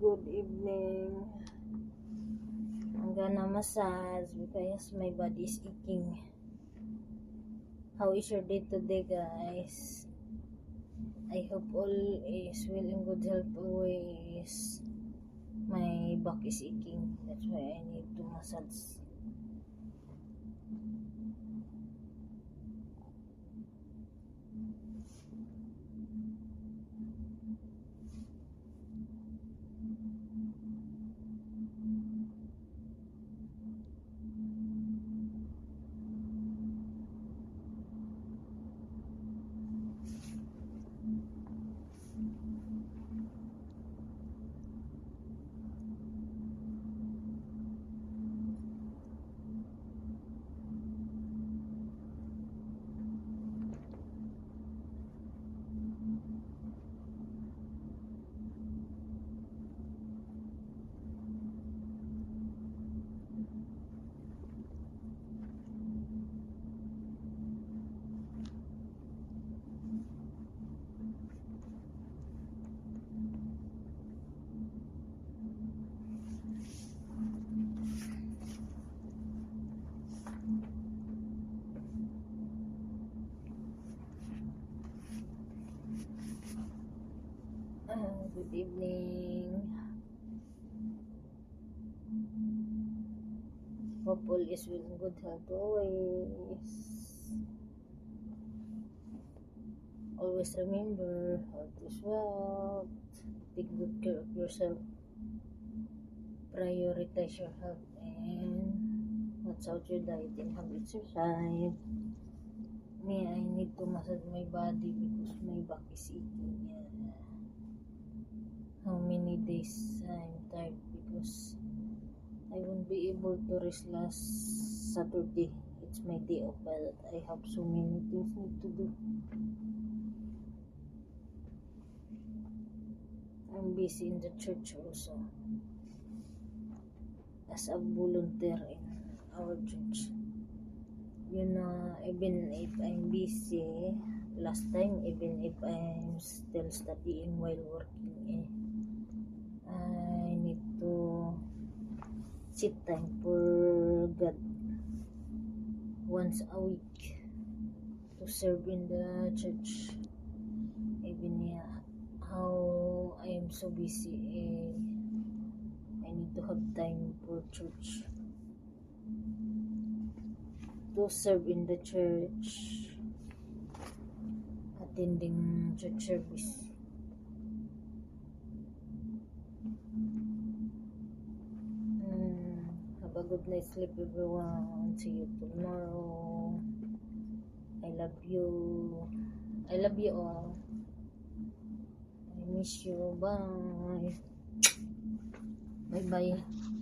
Good evening. I'm gonna massage because my body is aching. How is your day today, guys? I hope all is well and good health always. My back is aching. That's why I need to massage. Good evening. Hope all is well and good health always. Always remember, health is wealth. Take good care of yourself. Prioritize your health and watch out your diet and have exercise. Me, I need to massage my body because my back is aching. How many days I'm tired because I won't be able to rest last Saturday. It's my day off, but I have so many things need to do. I'm busy in the church also as a volunteer in our church. You know, even if I'm busy, last time, even if I'm still studying while working, I need to sit time for God once a week to serve in the church. Even how I am so busy, I need to have time for church, to serve in the church, attending church service. Have a good night sleep, everyone. See you tomorrow. I love you. I love you all. I miss you. Bye. Bye bye.